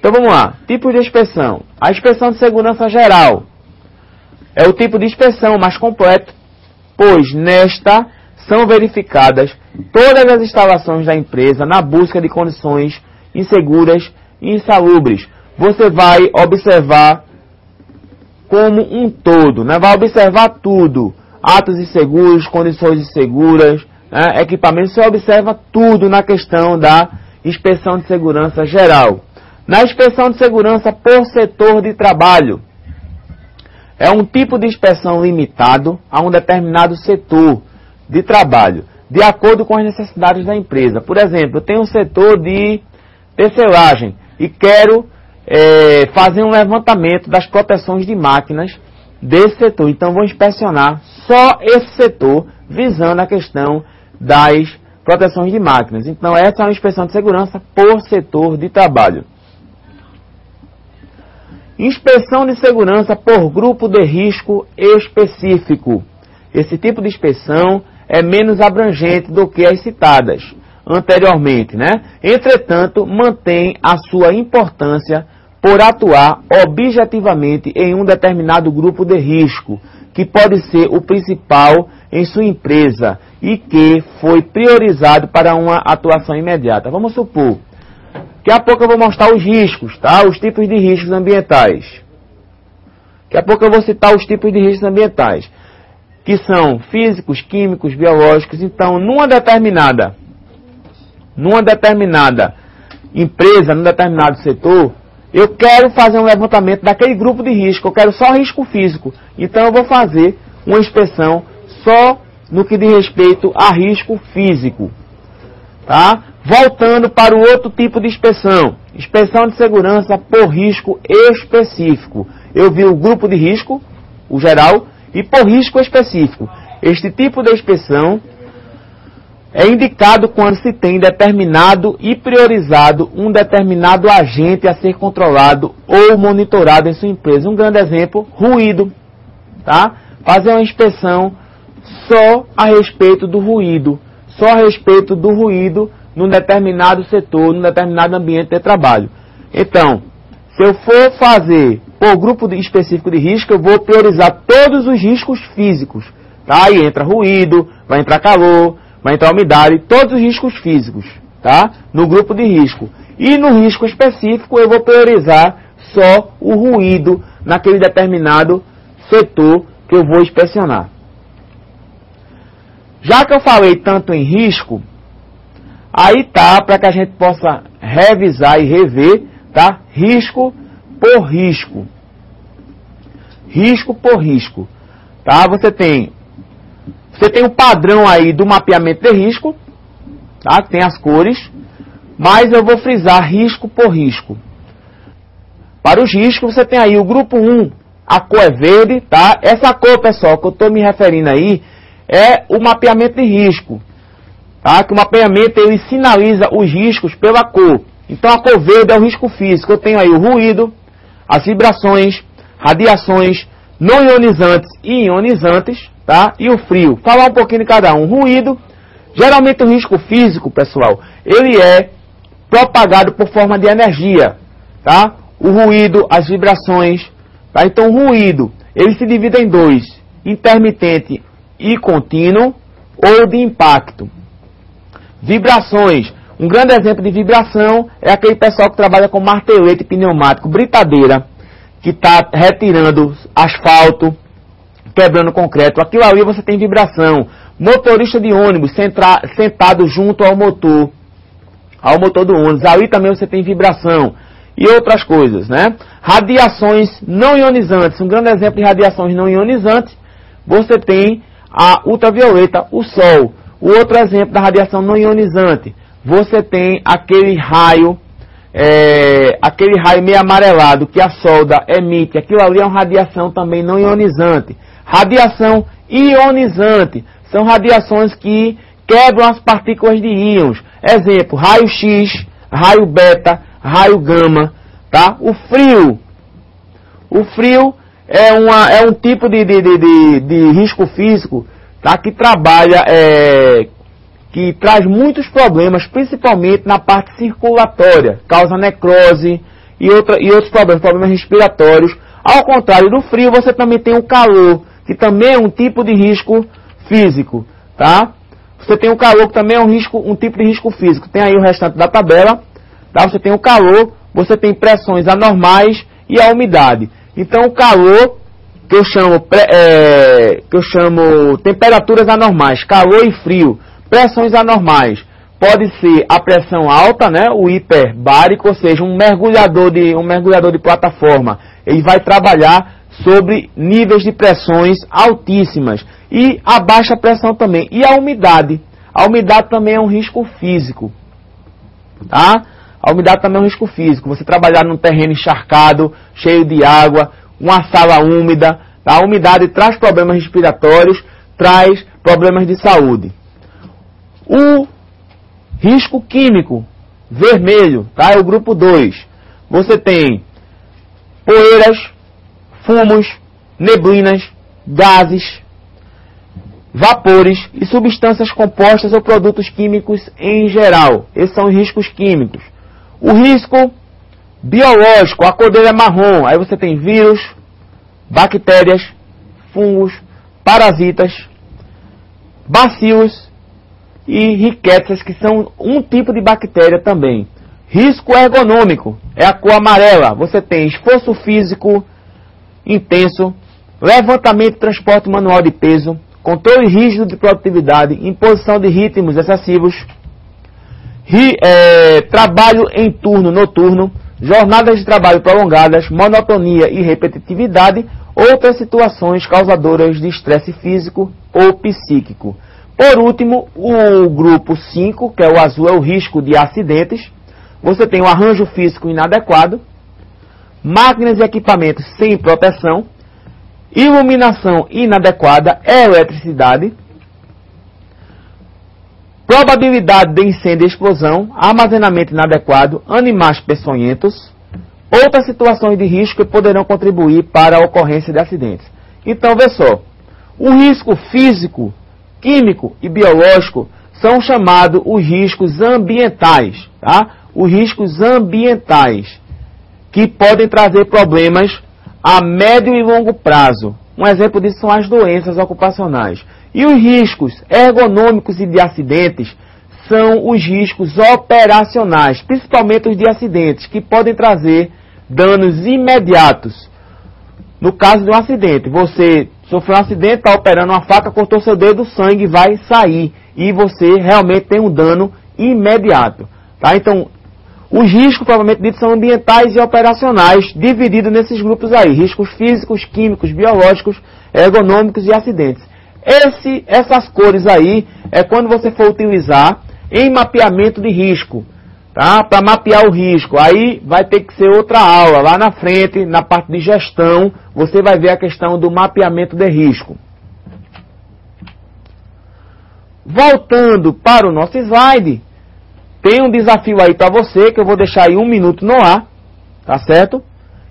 Então vamos lá, tipos de inspeção. A inspeção de segurança geral é o tipo de inspeção mais completo, pois nesta são verificadas todas as instalações da empresa na busca de condições inseguras e insalubres. Você vai observar como um todo, né? Vai observar tudo, atos inseguros, condições inseguras, né? Equipamentos, você observa tudo na questão da inspeção de segurança geral. Na inspeção de segurança por setor de trabalho, é um tipo de inspeção limitado a um determinado setor de trabalho, de acordo com as necessidades da empresa. Por exemplo, eu tenho um setor de tecelagem e quero fazer um levantamento das proteções de máquinas desse setor. Então, vou inspecionar só esse setor, visando a questão das proteções de máquinas. Então, essa é uma inspeção de segurança por setor de trabalho. Inspeção de segurança por grupo de risco específico. Esse tipo de inspeção é menos abrangente do que as citadas anteriormente, né? Entretanto, mantém a sua importância por atuar objetivamente em um determinado grupo de risco, que pode ser o principal em sua empresa e que foi priorizado para uma atuação imediata. Vamos supor, daqui a pouco eu vou mostrar os riscos, tá? Os tipos de riscos ambientais. Daqui a pouco eu vou citar os tipos de riscos ambientais, que são físicos, químicos, biológicos. Então, numa determinada empresa, num determinado setor, eu quero fazer um levantamento daquele grupo de risco, eu quero só risco físico. Então, eu vou fazer uma inspeção só no que diz respeito a risco físico. Tá? Voltando para o outro tipo de inspeção, inspeção de segurança por risco específico. Eu vi o grupo de risco, o geral, e por risco específico. Este tipo de inspeção é indicado quando se tem determinado e priorizado um determinado agente a ser controlado ou monitorado em sua empresa. Um grande exemplo, ruído. Tá? Fazer uma inspeção só a respeito do ruído. Só a respeito do ruído num determinado setor, num determinado ambiente de trabalho. Então, se eu for fazer por grupo específico de risco, eu vou priorizar todos os riscos físicos. Tá? Aí entra ruído, vai entrar calor, vai entrar umidade, todos os riscos físicos, tá? No grupo de risco. E no risco específico, eu vou priorizar só o ruído naquele determinado setor que eu vou inspecionar. Já que eu falei tanto em risco, aí tá, para que a gente possa revisar e rever, tá? Risco por risco. Risco por risco. Tá? Você tem um padrão aí do mapeamento de risco, tá? Tem as cores, mas eu vou frisar risco por risco. Para os riscos, você tem aí o grupo 1, a cor é verde, tá? Essa cor, pessoal, que eu estou me referindo aí, é o mapeamento de risco, tá? Que o mapeamento ele sinaliza os riscos pela cor. Então a cor verde é o risco físico. Eu tenho aí o ruído, as vibrações, radiações não ionizantes e ionizantes, tá? E o frio. Falar um pouquinho de cada um. Ruído, geralmente o risco físico, pessoal, ele é propagado por forma de energia, tá? O ruído, as vibrações, tá? Então o ruído, ele se divide em dois: intermitente e contínuo, ou de impacto. Vibrações. Um grande exemplo de vibração é aquele pessoal que trabalha com martelete pneumático, britadeira, que está retirando asfalto, quebrando concreto. Aquilo ali você tem vibração. Motorista de ônibus sentado junto ao motor do ônibus, ali também você tem vibração. E outras coisas, né? Radiações não ionizantes. Um grande exemplo de radiações não ionizantes, você tem a ultravioleta, o sol. O outro exemplo da radiação não ionizante, você tem aquele raio meio amarelado que a solda emite. Aquilo ali é uma radiação também não ionizante. Radiação ionizante são radiações que quebram as partículas de íons. Exemplo, raio X, raio beta, raio gama, tá? O frio é um tipo de risco físico, tá? Que trabalha, que traz muitos problemas, principalmente na parte circulatória, causa necrose e outros problemas respiratórios. Ao contrário do frio, você também tem o calor, que também é um tipo de risco físico, tá? Você tem o calor, que também é um tipo de risco físico. Tem aí o restante da tabela, tá? Você tem o calor, você tem pressões anormais e a umidade. Então, o calor, que eu chamo temperaturas anormais, calor e frio, pressões anormais, pode ser a pressão alta, né, o hiperbárico, ou seja, um mergulhador de plataforma, ele vai trabalhar sobre níveis de pressões altíssimas, e a baixa pressão também, e a umidade também é um risco físico, tá? A umidade também é um risco físico, você trabalhar num terreno encharcado, cheio de água, uma sala úmida, tá? A umidade traz problemas respiratórios, traz problemas de saúde. O risco químico, vermelho, tá? É o grupo 2. Você tem poeiras, fumos, neblinas, gases, vapores e substâncias compostas ou produtos químicos em geral. Esses são os riscos químicos. O risco biológico, a cor dele é marrom. Aí você tem vírus, bactérias, fungos, parasitas, bacilos e riquetas, que são um tipo de bactéria também. Risco ergonômico é a cor amarela. Você tem esforço físico intenso, levantamento e transporte manual de peso, controle rígido de produtividade, imposição de ritmos excessivos, trabalho em turno noturno, jornadas de trabalho prolongadas, monotonia e repetitividade, outras situações causadoras de estresse físico ou psíquico. Por último, o grupo 5, que é o azul, é o risco de acidentes. Você tem o arranjo físico inadequado, máquinas e equipamentos sem proteção, iluminação inadequada, eletricidade, probabilidade de incêndio e explosão, armazenamento inadequado, animais peçonhentos, outras situações de risco que poderão contribuir para a ocorrência de acidentes. Então, vê só, o risco físico, químico e biológico são chamados os riscos ambientais, tá? Os riscos ambientais, que podem trazer problemas a médio e longo prazo. Um exemplo disso são as doenças ocupacionais. E os riscos ergonômicos e de acidentes são os riscos operacionais, principalmente os de acidentes, que podem trazer danos imediatos. No caso de um acidente, você sofreu um acidente, está operando uma faca, cortou seu dedo, o sangue vai sair e você realmente tem um dano imediato. Tá? Então, os riscos, provavelmente ditos, são ambientais e operacionais, divididos nesses grupos aí. Riscos físicos, químicos, biológicos, ergonômicos e acidentes. Essas cores aí é quando você for utilizar em mapeamento de risco. Tá? Para mapear o risco. Aí vai ter que ser outra aula. Lá na frente, na parte de gestão, você vai ver a questão do mapeamento de risco. Voltando para o nosso slide, tem um desafio aí para você, que eu vou deixar aí 1 minuto no ar, tá certo?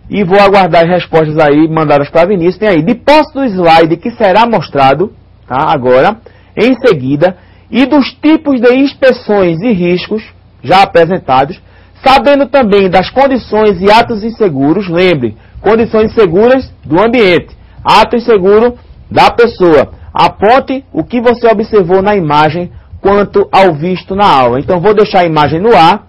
E vou aguardar as respostas aí mandadas para Vinícius. Tem aí, de posse do slide que será mostrado, tá, agora, em seguida, e dos tipos de inspeções e riscos já apresentados, sabendo também das condições e atos inseguros, lembre, condições seguras do ambiente, ato inseguro da pessoa. Aponte o que você observou na imagem quanto ao visto na aula. Então, vou deixar a imagem no ar